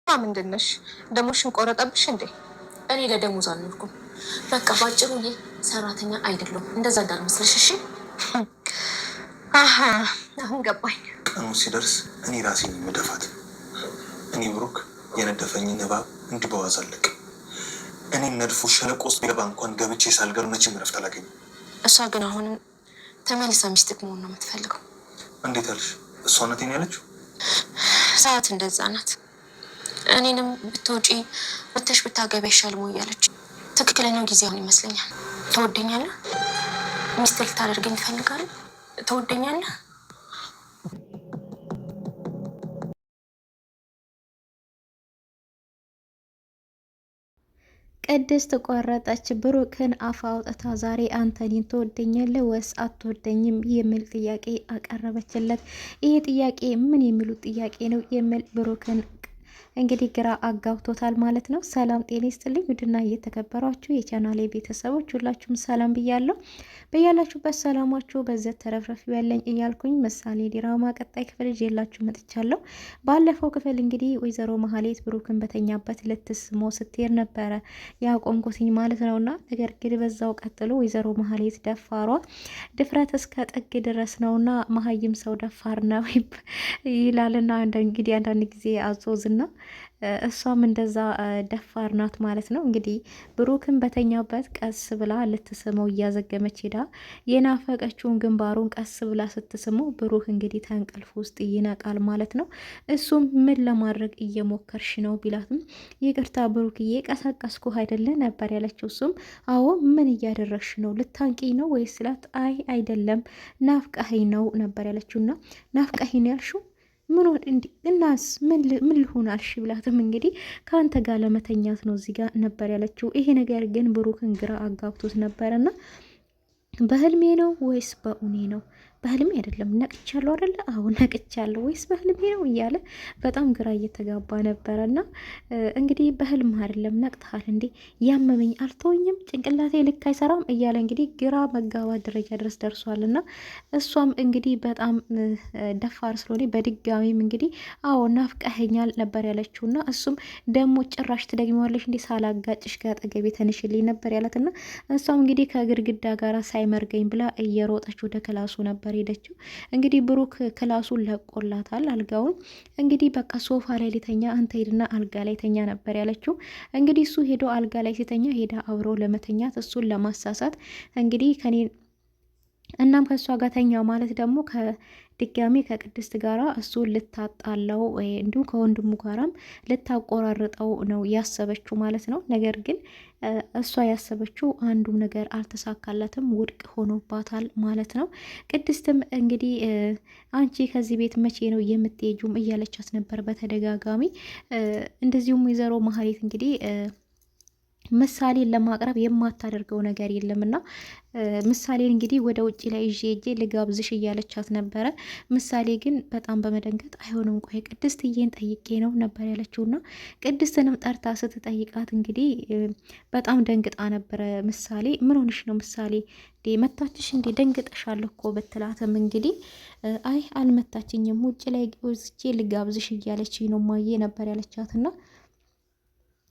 ምንድነሽ? ደሞሽን ቆረጠብሽ እንዴ? እኔ ለደሞዝ አልኖርኩም። በቃ ባጭሩ ሰራተኛ አይደለሁም። እንደዛ እንዳልመስልሽ እሺ? አሀ አሁን ገባኝ። ቀኑ ሲደርስ እኔ ራሴን የምደፋት እኔ ብሩክ የነደፈኝን እባብ እንዲህ በዋዛ አለቅ። እኔን ነድፎ ሸለቆ ውስጥ ቢገባ እንኳን ገብቼ ሳልገር መቼም እረፍት አላገኝም። እሷ ግን አሁንም ተመልሳ ሚስትክ መሆን ነው የምትፈልገው። እንዴት አልሽ? እሷ ናት ያለችው? ሰዓት እንደዛ ናት። እኔንም ብትወጪ ወተሽ ብታገቢ ይሻል ሞ እያለች ትክክለኛው ጊዜ አሁን ይመስለኛል። ትወደኛለህ? ሚስት ልታደርገኝ ትፈልጋለህ? ትወደኛለህ? ቅድስት ቆረጠች። ብሩክን አፍ አውጥታ ዛሬ አንተ እኔን ትወደኛለህ ወይስ አትወደኝም የሚል ጥያቄ አቀረበችለት። ይሄ ጥያቄ ምን የሚሉት ጥያቄ ነው የሚል ብሩክን እንግዲህ ግራ አጋብቶታል ማለት ነው። ሰላም ጤና ይስጥልኝ ውድና እየተከበሯችሁ የቻናሌ ቤተሰቦች ሁላችሁም ሰላም ብያለሁ። በያላችሁበት ሰላማችሁ በዘት ተረፍረፍ ያለኝ እያልኩኝ ምሳሌ ድራማ ቀጣይ ክፍል ይዤላችሁ መጥቻለሁ። ባለፈው ክፍል እንግዲህ ወይዘሮ መሀሌት ብሩክን በተኛበት ልትስሞ ስትሄድ ነበረ ያቆምኩትኝ ማለት ነውና፣ ነገር ግን በዛው ቀጥሎ ወይዘሮ መሀሌት ደፋሯ ድፍረት እስከ ጥግ ድረስ ነውና መሀይም ሰው ደፋር ነው ይላልና እንግዲህ አንዳንድ ጊዜ አዞዝና እሷም እንደዛ ደፋር ናት ማለት ነው። እንግዲህ ብሩክን በተኛበት ቀስ ብላ ልትስመው እያዘገመች ሄዳ የናፈቀችውን ግንባሩን ቀስ ብላ ስትስመው ብሩክ እንግዲህ ተንቅልፍ ውስጥ ይነቃል ማለት ነው። እሱም ምን ለማድረግ እየሞከርሽ ነው ቢላትም ይቅርታ ብሩክዬ ቀሰቀስኩ አይደለ ነበር ያለችው። እሱም አዎ ምን እያደረግሽ ነው ልታንቂኝ ነው ወይ ስላት አይ አይደለም ናፍቀኸኝ ነው ነበር ያለችውና ናፍቀኸኝ ያልሽው ምን እንዲ እናስ ምን ልሆን አልሽ ብላትም እንግዲህ ከአንተ ጋር ለመተኛት ነው እዚህ ጋር ነበር ያለችው። ይሄ ነገር ግን ብሩክን ግራ አጋብቶት ነበርና በህልሜ ነው ወይስ በእውኔ ነው? በህልሜ አይደለም ነቅቻለሁ አይደለ? አሁን ነቅቻለሁ ወይስ በህልሜ ነው እያለ በጣም ግራ እየተጋባ ነበረና እንግዲህ በህልም አይደለም ነቅተሃል እንዴ? ያመመኝ አልተወኝም ጭንቅላቴ ልክ አይሰራም እያለ እንግዲህ ግራ መጋባት ደረጃ ድረስ ደርሷልና እሷም እንግዲህ በጣም ደፋር ስለሆነ በድጋሚም እንግዲህ አዎ ናፍቀኸኛል ነበር ያለችውና እሱም ደግሞ ጭራሽ ትደግሚዋለሽ እንዴ ሳላጋጭሽ ጋር አጠገቤ ተንሽልኝ ነበር ያላትና እሷም እንግዲህ ከግድግዳ ጋር ሳይመርገኝ ብላ እየሮጠች ወደ ክላሱ ነበር ሄደችው። እንግዲህ ብሩክ ክላሱን ለቆላታል አልጋውን። እንግዲህ በቃ ሶፋ ላይ ሊተኛ አንተ ሄድና አልጋ ላይ ተኛ ነበር ያለችው። እንግዲህ እሱ ሄዶ አልጋ ላይ ሲተኛ ሄዳ አብሮ ለመተኛት እሱን ለማሳሳት እንግዲህ እናም ከእሷ ጋር ተኛ ማለት ደግሞ ድጋሜ ከቅድስት ጋራ እሱን ልታጣለው እንዲሁም ከወንድሙ ጋራም ልታቆራርጠው ነው ያሰበችው ማለት ነው። ነገር ግን እሷ ያሰበችው አንዱም ነገር አልተሳካለትም፣ ውድቅ ሆኖባታል ማለት ነው። ቅድስትም እንግዲህ አንቺ ከዚህ ቤት መቼ ነው የምትሄጁም እያለቻት ነበር በተደጋጋሚ። እንደዚሁም ወይዘሮ መሀሌት እንግዲህ ምሳሌን ለማቅረብ የማታደርገው ነገር የለምና ምሳሌን እንግዲህ ወደ ውጭ ላይ ይዤ ሄጄ ልጋብዝሽ እያለቻት ነበረ። ምሳሌ ግን በጣም በመደንገጥ አይሆንም ቆይ ቅድስትዬን ጠይቄ ነው ነበር ያለችውና ቅድስትንም ጠርታ ስትጠይቃት እንግዲህ በጣም ደንግጣ ነበረ። ምሳሌ ምን ሆንሽ ነው ምሳሌ መታችሽ እንዴ ደንግጠሻል እኮ ብትላትም እንግዲህ አይ አልመታችኝም ውጭ ላይ ወዝቼ ልጋብዝሽ እያለችኝ ነው ማዬ ነበር ያለቻትና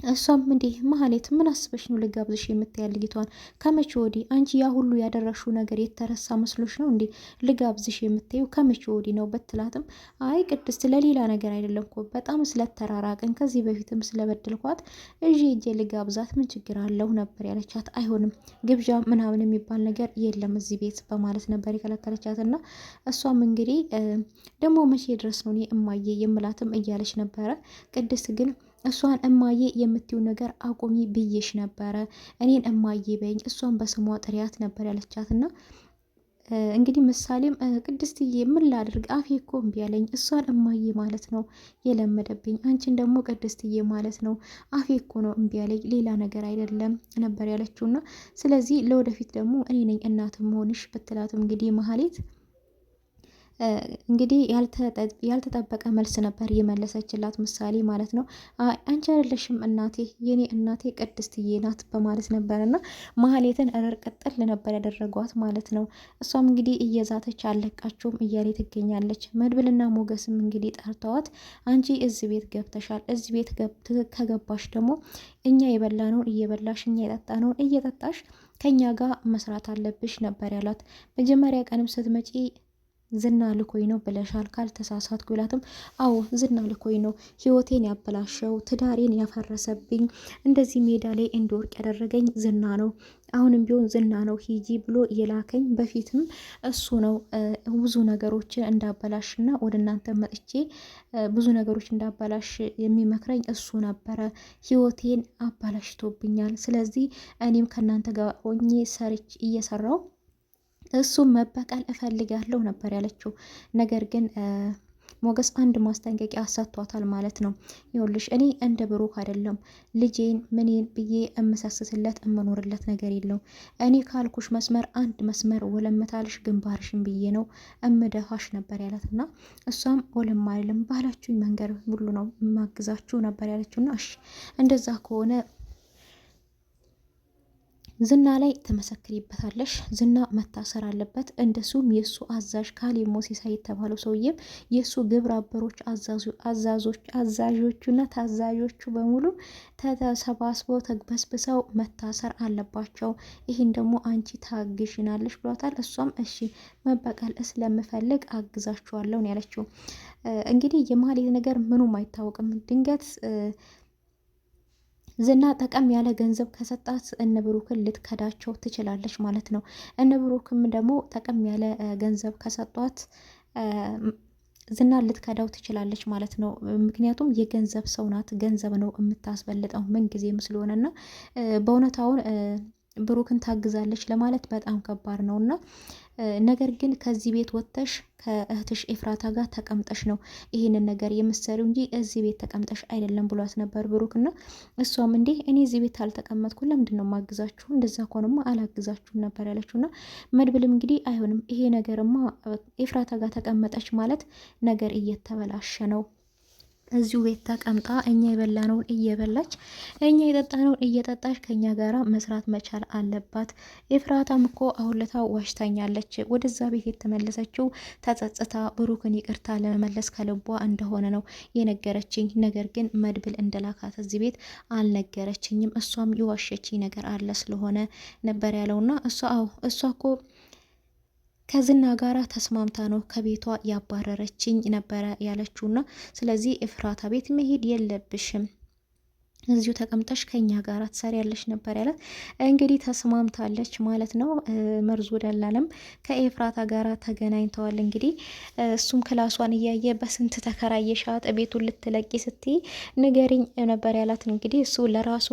እሷም እንዴ መሀሌት ምን አስበሽ ነው ልጋብዝሽ የምትያል ልጅቷን ከመቼ ወዲህ አንቺ ያ ሁሉ ያደረሽው ነገር የተረሳ መስሎሽ ነው እንዴ ልጋብዝሽ የምትይው ከመቼ ወዲህ ነው በትላትም አይ ቅድስት ለሌላ ነገር አይደለም እኮ በጣም ስለተራራቅን ከዚህ በፊትም ስለበደልኳት እጄ ልጋብዛት ምን ችግር አለው ነበር ያለቻት። አይሆንም ግብዣ ምናምን የሚባል ነገር የለም እዚህ ቤት በማለት ነበር የከለከለቻትና እሷም እንግዲህ ደግሞ መቼ ድረስ ነው እኔ እማዬ የምላትም እያለች ነበረ። ቅድስት ግን እሷን እማዬ የምትይው ነገር አቁሚ ብዬሽ ነበረ እኔን እማዬ በይኝ እሷን በስሟ ጥሪያት ነበር ያለቻትና እንግዲህ ምሳሌም ቅድስትዬ ምን ላድርግ አፌ እኮ እምቢ አለኝ እሷን እማዬ ማለት ነው የለመደብኝ አንቺን ደግሞ ቅድስትዬ ማለት ነው አፌ እኮ ነው እምቢ አለኝ ሌላ ነገር አይደለም ነበር ያለችውና ስለዚህ ለወደፊት ደግሞ እኔ ነኝ እናት መሆንሽ ብትላትም እንግዲህ መሀሌት እንግዲህ ያልተጠበቀ መልስ ነበር የመለሰችላት ምሳሌ ማለት ነው። አንቺ አይደለሽም እናቴ፣ የኔ እናቴ ቅድስትዬ ናት በማለት ነበር እና ማህሌትን እረር ቅጥል ነበር ያደረጓት ማለት ነው። እሷም እንግዲህ እየዛተች አለቃችሁም እያሌ ትገኛለች። መድብልና ሞገስም እንግዲህ ጠርተዋት አንቺ እዚህ ቤት ገብተሻል፣ እዚህ ቤት ከገባሽ ደግሞ እኛ የበላነውን እየበላሽ እኛ የጠጣነውን እየጠጣሽ ከኛ ጋር መስራት አለብሽ ነበር ያላት። መጀመሪያ ቀንም ስትመጪ ዝና ልኮኝ ነው ብለሻል ካልተሳሳትኩ ይላትም አዎ ዝና ልኮኝ ነው ህይወቴን ያበላሸው ትዳሬን ያፈረሰብኝ እንደዚህ ሜዳ ላይ እንድወርቅ ያደረገኝ ዝና ነው። አሁንም ቢሆን ዝና ነው ሂጂ ብሎ የላከኝ። በፊትም እሱ ነው ብዙ ነገሮችን እንዳበላሽና ወደ እናንተ መጥቼ ብዙ ነገሮች እንዳበላሽ የሚመክረኝ እሱ ነበረ። ህይወቴን አበላሽቶብኛል። ስለዚህ እኔም ከእናንተ ጋር ሆኜ ሰርች እየሰራው እሱም መበቀል እፈልጋለሁ ነበር ያለችው። ነገር ግን ሞገስ አንድ ማስጠንቀቂያ ሰጥቷታል ማለት ነው። ይኸውልሽ እኔ እንደ ብሩክ አይደለም ልጄን ምኔን ብዬ እምሰስስለት እምኖርለት ነገር የለው። እኔ ካልኩሽ መስመር አንድ መስመር ወለምታልሽ ግንባርሽን ብዬ ነው እምደፋሽ ነበር ያላት እና እሷም ወለም አይደለም ባላችሁኝ መንገድ ሁሉ ነው ማግዛችሁ ነበር ያለችውና እሺ እንደዛ ከሆነ ዝና ላይ ተመሰክሪበታለሽ። ዝና መታሰር አለበት። እንደሱም የሱ አዛዥ ካሌብ ሞሲሳ የተባለው ሰውዬም የሱ ግብረ አበሮች አዛዦቹና ታዛዦቹ በሙሉ ተሰባስበው ተግበስብሰው መታሰር አለባቸው። ይህን ደግሞ አንቺ ታግዥናለሽ ብሏታል። እሷም እሺ መበቀል ስለምፈልግ አግዛችኋለሁ ነው ያለችው። እንግዲህ የማህሌት ነገር ምኑም አይታወቅም። ድንገት ዝና ጠቀም ያለ ገንዘብ ከሰጣት እነ ብሩክን ልትከዳቸው ትችላለች ማለት ነው። እነ ብሩክም ደግሞ ጠቀም ያለ ገንዘብ ከሰጧት ዝና ልትከዳው ትችላለች ማለት ነው። ምክንያቱም የገንዘብ ሰው ናት፣ ገንዘብ ነው የምታስበልጠው ምን ጊዜም ስለሆነና በእውነታውን ብሩክን ታግዛለች ለማለት በጣም ከባድ ነው እና ነገር ግን ከዚህ ቤት ወጥተሽ ከእህትሽ ኤፍራታ ጋር ተቀምጠሽ ነው ይህንን ነገር የምትሰሪው እንጂ እዚህ ቤት ተቀምጠሽ አይደለም ብሏት ነበር ብሩክና እሷም እንዴ እኔ እዚህ ቤት አልተቀመጥኩ ለምንድን ነው ማግዛችሁ? እንደዛ ከሆነማ አላግዛችሁም ነበር ያለችውና መድብልም እንግዲህ አይሆንም ይሄ ነገርማ ኤፍራታ ጋር ተቀመጠች ማለት ነገር እየተበላሸ ነው። እዚሁ ቤት ተቀምጣ እኛ የበላነውን እየበላች እኛ የጠጣነውን እየጠጣች ከኛ ጋራ መስራት መቻል አለባት። ኤፍራታም እኮ አሁን ለታ ዋሽታኛለች። ወደዛ ቤት የተመለሰችው ተጸጽታ ብሩክን ይቅርታ ለመመለስ ከልቧ እንደሆነ ነው የነገረችኝ። ነገር ግን መድብል እንደላካት እዚህ ቤት አልነገረችኝም። እሷም የዋሸችኝ ነገር አለ ስለሆነ ነበር ያለውና እሷ እኮ ከዝና ጋራ ተስማምታ ነው ከቤቷ ያባረረችኝ ነበረ ያለችውና ስለዚህ ኤፍራታ ቤት መሄድ የለብሽም እዚሁ ተቀምጠሽ ከኛ ጋር ትሰሪያለሽ ነበር ያላት። እንግዲህ ተስማምታለች ማለት ነው። መርዞ ደላለም ከኤፍራታ ጋር ተገናኝተዋል። እንግዲህ እሱም ክላሷን እያየ በስንት ተከራየሻት ቤቱን ልትለቂ ስትይ ንገሪኝ ነበር ያላት። እንግዲህ እሱ ለራሱ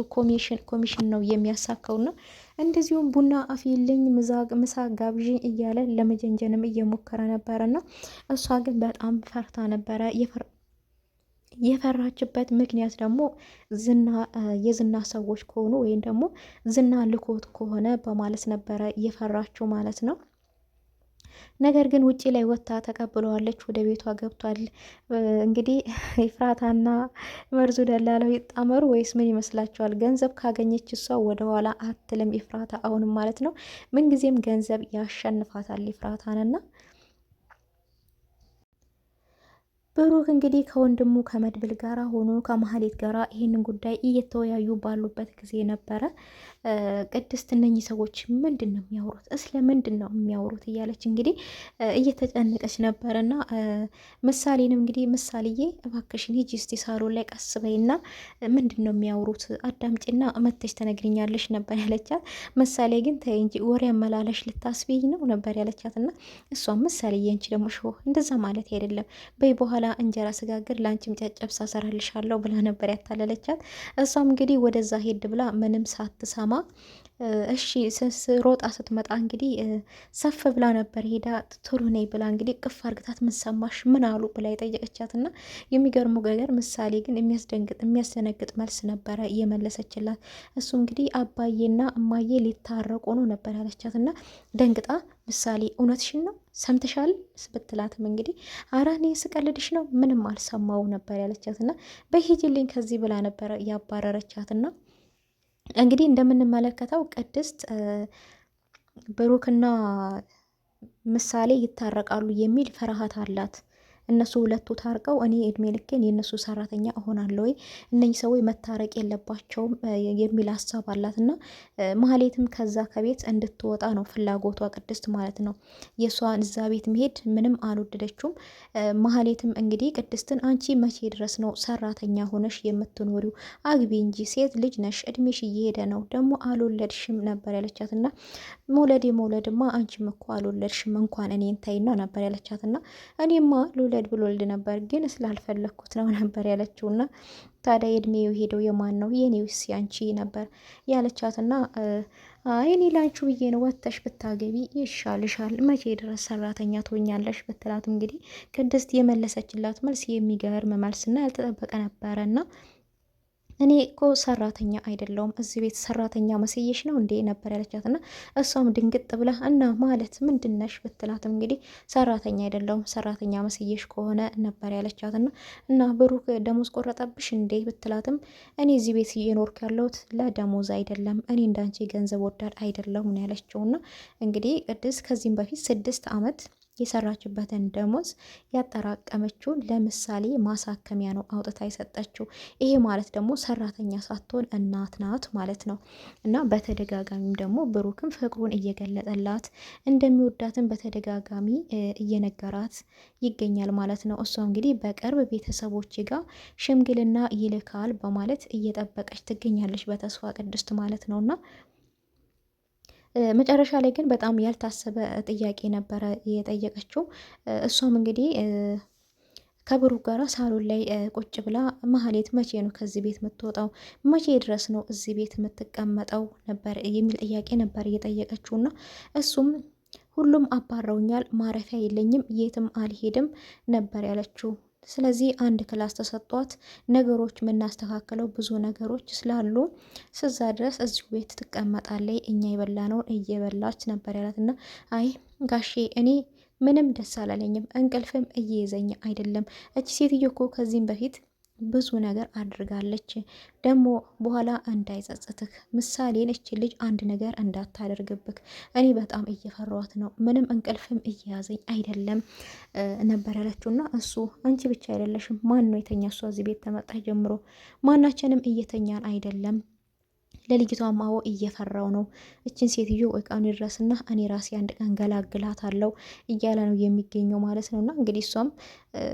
ኮሚሽን ነው የሚያሳካውና እንደዚሁም ቡና አፊልኝ ምሳ ጋብዥ እያለ ለመጀንጀንም እየሞከረ ነበረና እሷ ግን በጣም ፈርታ ነበረ። የፈራችበት ምክንያት ደግሞ የዝና ሰዎች ከሆኑ ወይም ደግሞ ዝና ልኮት ከሆነ በማለት ነበረ የፈራችው ማለት ነው። ነገር ግን ውጪ ላይ ወጥታ ተቀብለዋለች። ወደ ቤቷ ገብቷል። እንግዲህ ኤፍራታና መርዙ ደላለው ይጣመሩ ወይስ ምን ይመስላችኋል? ገንዘብ ካገኘች እሷ ወደኋላ አትልም ኤፍራታ አሁንም ማለት ነው። ምንጊዜም ገንዘብ ያሸንፋታል ኤፍራታንና ብሩክ እንግዲህ ከወንድሙ ከመድብል ጋራ ሆኖ ከማህሌት ጋራ ይህንን ጉዳይ እየተወያዩ ባሉበት ጊዜ ነበረ ቅድስት እነኚህ ሰዎች ምንድን ነው የሚያወሩት? ስለምንድን ነው የሚያወሩት? እያለች እንግዲህ እየተጨነቀች ነበረና ምሳሌንም እንግዲህ ምሳሌዬ እባክሽን ሂጂ እስቲ ሳሎን ላይ ቀስ በይና ምንድን ነው የሚያወሩት አዳምጪና መተሽ ተነግሪኛለሽ ነበር ያለቻት። ምሳሌ ግን ተይ እንጂ ወሬ አመላለሽ ልታስቢኝ ነው ነበር ያለቻት እና እሷም ምሳሌዬ አንቺ ደግሞ ሽሆ እንደዛ ማለት አይደለም በይ በኋላ እንጀራ ስጋግር ላንቺም ጨጨብሳ ሰራልሻለሁ ብላ ነበር ያታለለቻት። እሷም እንግዲህ ወደዛ ሄድ ብላ ምንም ሳትሰማ እሺ ሮጣ ስትመጣ እንግዲህ ሰፍ ብላ ነበር ሄዳ ቶሎ ነይ ብላ እንግዲህ ቅፍ አርግታት ምን ሰማሽ ምን አሉ ብላ የጠየቀቻትና የሚገርመው ነገር ምሳሌ ግን የሚያስደነግጥ መልስ ነበረ እየመለሰችላት። እሱ እንግዲህ አባዬና እማዬ ሊታረቁ ነው ነበር ያለቻትና ደንግጣ ምሳሌ እውነትሽን ነው ሰምተሻል ብትላትም እንግዲህ ኧረ እኔ ስቀልድሽ ነው ምንም አልሰማው ነበር ያለቻትና በሂጂልኝ ከዚህ ብላ ነበረ ያባረረቻትና እንግዲህ እንደምንመለከተው ቅድስት ብሩክና ምሳሌ ይታረቃሉ የሚል ፍርሃት አላት። እነሱ ሁለቱ ታርቀው እኔ እድሜ ልኬን የእነሱ ሰራተኛ እሆናለሁ ወይ እነኚህ ሰዎች መታረቅ የለባቸውም የሚል ሀሳብ አላት እና ማህሌትም ከዛ ከቤት እንድትወጣ ነው ፍላጎቷ ቅድስት ማለት ነው። የእሷን እዛ ቤት መሄድ ምንም አልወደደችውም። ማህሌትም እንግዲህ ቅድስትን አንቺ መቼ ድረስ ነው ሰራተኛ ሆነሽ የምትኖሪው? አግቢ እንጂ ሴት ልጅ ነሽ፣ እድሜሽ እየሄደ ነው፣ ደግሞ አልወለድሽም ነበር ያለቻት እና መውለድማ አንቺም እኮ አልወለድሽም እንኳን እኔን ተይና ነበር ያለቻት እና እኔማ ልውለድ ብሎልድ ነበር ግን ስላልፈለግኩት ነው ነበር ያለችውና ታዲያ እድሜው ሄደው የማን ነው የኔውስ ያንቺ ነበር ያለቻትና እኔ ላንቺ ብዬ ነው ወጥተሽ ብታገቢ ይሻልሻል መቼ ድረስ ሰራተኛ ትሆኛለሽ ብትላት እንግዲህ ቅድስት የመለሰችላት መልስ የሚገርም መልስና ያልተጠበቀ ነበረና እኔ እኮ ሰራተኛ አይደለሁም እዚህ ቤት ሰራተኛ መስየሽ ነው እንዴ ነበር ያለቻትና እሷም ድንግጥ ብላ እና ማለት ምንድነሽ ብትላትም እንግዲህ ሰራተኛ አይደለሁም ሰራተኛ መስየሽ ከሆነ ነበር ያለቻትና እና ብሩክ ደሞዝ ቆረጠብሽ እንዴ ብትላትም እኔ እዚህ ቤት እየኖርኩ ያለሁት ለደሞዝ አይደለም እኔ እንዳንቺ ገንዘብ ወዳድ አይደለሁም ነው ያለችውና እንግዲህ ቅድስት ከዚህም በፊት 6 ዓመት የሰራችበትን ደሞዝ ያጠራቀመችውን ለምሳሌ ማሳከሚያ ነው አውጥታ የሰጠችው። ይሄ ማለት ደግሞ ሰራተኛ ሳትሆን እናት ናት ማለት ነው። እና በተደጋጋሚም ደግሞ ብሩክም ፍቅሩን እየገለጠላት እንደሚወዳትን በተደጋጋሚ እየነገራት ይገኛል ማለት ነው። እሷ እንግዲህ በቅርብ ቤተሰቦች ጋር ሽምግልና ይልካል በማለት እየጠበቀች ትገኛለች በተስፋ ቅድስት ማለት ነውና መጨረሻ ላይ ግን በጣም ያልታሰበ ጥያቄ ነበረ የጠየቀችው። እሷም እንግዲህ ከብሩክ ጋር ሳሎን ላይ ቁጭ ብላ ማህሌት መቼ ነው ከዚህ ቤት የምትወጣው? መቼ ድረስ ነው እዚህ ቤት የምትቀመጠው? ነበር የሚል ጥያቄ ነበር እየጠየቀችውና እሱም ሁሉም አባረውኛል፣ ማረፊያ የለኝም፣ የትም አልሄድም ነበር ያለችው። ስለዚህ አንድ ክላስ ተሰጧት ነገሮች የምናስተካክለው ብዙ ነገሮች ስላሉ ስዛ ድረስ እዚሁ ቤት ትቀመጣለች፣ እኛ የበላነውን እየበላች ነበር ያላትና አይ ጋሼ እኔ ምንም ደስ አላለኝም፣ እንቅልፍም እየይዘኝ አይደለም። እቺ ሴትዮ እኮ ከዚህም በፊት ብዙ ነገር አድርጋለች። ደግሞ በኋላ እንዳይጸጽትህ ምሳሌን እቺ ልጅ አንድ ነገር እንዳታደርግብክ እኔ በጣም እየፈራኋት ነው፣ ምንም እንቅልፍም እየያዘኝ አይደለም ነበር ያለችውና እሱ አንቺ ብቻ አይደለሽም፣ ማን ነው የተኛ? እሷ እዚህ ቤት ተመጣ ጀምሮ ማናችንም እየተኛን አይደለም ለልጅቷም አዎ እየፈራው ነው። እችን ሴትዮ እቃውን ይድረስና እኔ ራሴ አንድ ቀን ገላግላት አለው እያለ ነው የሚገኘው ማለት ነውና እንግዲህ እሷም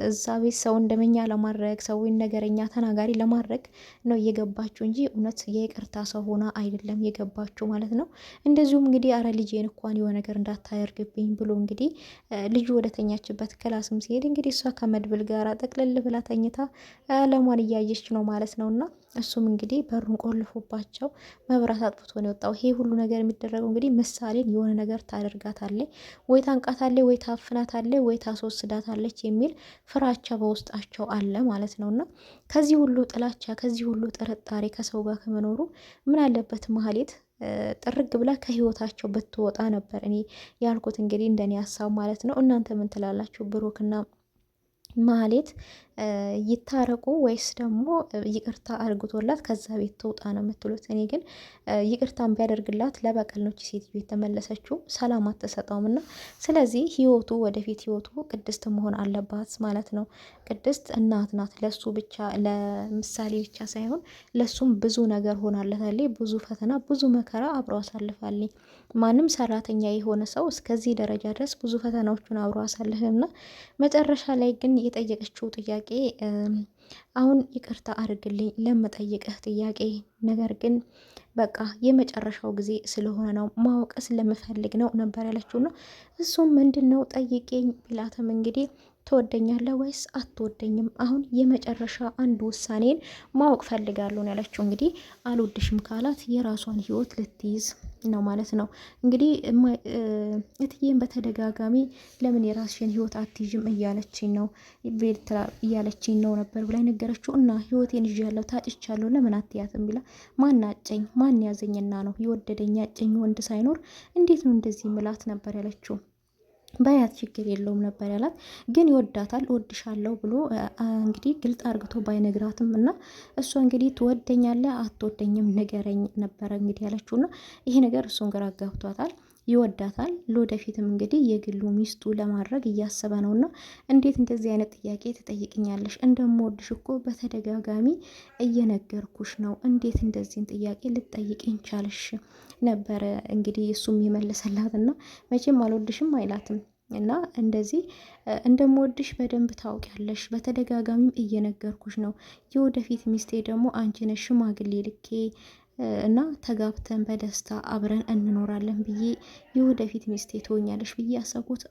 እዛ ቤት ሰው እንደመኛ ለማድረግ ሰው ነገረኛ ተናጋሪ ለማድረግ ነው እየገባችው እንጂ እውነት የይቅርታ ሰው ሆና አይደለም የገባችው ማለት ነው። እንደዚሁም እንግዲህ አረ ልጄን እንኳን የሆነ ነገር እንዳታደርግብኝ ብሎ እንግዲህ ልጁ ወደተኛችበት ክላስም ሲሄድ እንግዲህ እሷ ከመድብል ጋር ጠቅልል ብላ ተኝታ አለሟን እያየች ነው ማለት ነውና እሱም እንግዲህ በሩን ቆልፎባቸው መብራት አጥፍቶ ነው የወጣው። ይሄ ሁሉ ነገር የሚደረገው እንግዲህ ምሳሌን የሆነ ነገር ታደርጋታለች፣ ወይ ታንቃታለች፣ ወይ ታፍናታለች፣ ወይ ታስወስዳታለች የሚል ፍራቻ በውስጣቸው አለ ማለት ነውና ከዚህ ሁሉ ጥላቻ ከዚህ ሁሉ ጥርጣሬ ከሰው ጋር ከመኖሩ ምን አለበት ማህሌት ጥርግ ብላ ከህይወታቸው ብትወጣ ነበር እኔ ያልኩት እንግዲህ እንደኔ ሀሳብ ማለት ነው። እናንተ ምን ትላላችሁ? ብሩክና ማህሌት ይታረቁ ወይስ ደግሞ ይቅርታ አርግቶላት ከዛ ቤት ትውጣ ነው የምትሉት? እኔ ግን ይቅርታን ቢያደርግላት ለበቀል ነው ሴትዮ የተመለሰችው፣ ሰላም አትሰጠውም እና ስለዚህ ህይወቱ ወደፊት ህይወቱ ቅድስት መሆን አለባት ማለት ነው። ቅድስት እናት ናት ለሱ ብቻ ለምሳሌ ብቻ ሳይሆን ለሱም ብዙ ነገር ሆናለታለች። ብዙ ፈተና ብዙ መከራ አብረው አሳልፋለች። ማንም ሰራተኛ የሆነ ሰው እስከዚህ ደረጃ ድረስ ብዙ ፈተናዎቹን አብረው አሳልፍና መጨረሻ ላይ ግን የጠየቀችው ጥያቄ አሁን ይቅርታ አድርግልኝ ለምጠይቅህ ጥያቄ ነገር ግን በቃ የመጨረሻው ጊዜ ስለሆነ ነው ማወቅ ስለምፈልግ ነው ነበር ያለችው ነው። እሱም ምንድነው ጠይቄኝ ቢላትም እንግዲህ ትወደኛለህ ወይስ አትወደኝም? አሁን የመጨረሻ አንድ ውሳኔን ማወቅ ፈልጋለሁ ነው ያለችው። እንግዲህ አልወድሽም ካላት የራሷን ህይወት ልትይዝ ነው ማለት ነው። እንግዲህ እትዬም በተደጋጋሚ ለምን የራስሽን ህይወት አትይዥም እያለችኝ ነው እያለችኝ ነው ነበር ብላ ነገረችው። እና ህይወቴን ይዣለሁ ታጭቻለሁ ለምን አትያትም ቢላ ማን አጨኝ ማን ያዘኝና ነው የወደደኝ ያጨኝ ወንድ ሳይኖር እንዴት ነው እንደዚህ ምላት ነበር ያለችው። ባያት ችግር የለውም ነበር ያላት። ግን ይወዳታል። እወድሻለሁ ብሎ እንግዲህ ግልጽ አርግቶ ባይነግራትም እና እሷ እንግዲህ ትወደኛለህ አትወደኝም ንገረኝ ነበረ እንግዲህ ያለችውና ይሄ ነገር እሱን ግራ ገብቷታል። ይወዳታል። ለወደፊትም እንግዲህ የግሉ ሚስቱ ለማድረግ እያሰበ ነውና እንዴት እንደዚህ አይነት ጥያቄ ትጠይቅኛለሽ? እንደምወድሽ እኮ በተደጋጋሚ እየነገርኩሽ ነው። እንዴት እንደዚህን ጥያቄ ልትጠይቅኝ ቻልሽ? ነበረ እንግዲህ እሱም የመለሰላትና መቼም አልወድሽም አይላትም እና እንደዚህ እንደምወድሽ በደንብ ታውቂያለሽ፣ በተደጋጋሚም እየነገርኩሽ ነው። የወደፊት ሚስቴ ደግሞ አንቺ ነሽ። ሽማግሌ ልኬ እና ተጋብተን በደስታ አብረን እንኖራለን ብዬ የወደፊት ሚስቴ ትሆኛለሽ ብዬ ያሰብኩት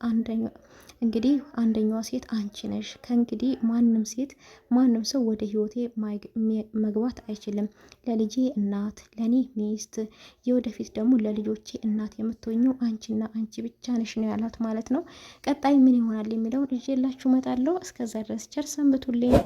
አንደኛዋ ሴት አንቺ ነሽ። ከእንግዲህ ማንም ሰው ወደ ህይወቴ መግባት አይችልም። ለልጄ እናት፣ ለኔ ሚስት፣ የወደፊት ደግሞ ለልጆቼ እናት የምትሆኘው አንቺና አንቺ ብቻ ነሽ ነው ያላት ማለት ነው። ቀጣይ ምን ይሆናል የሚለውን ይዤላችሁ እመጣለሁ። እስከዛ ድረስ ቸር ሰንብቱልኝ።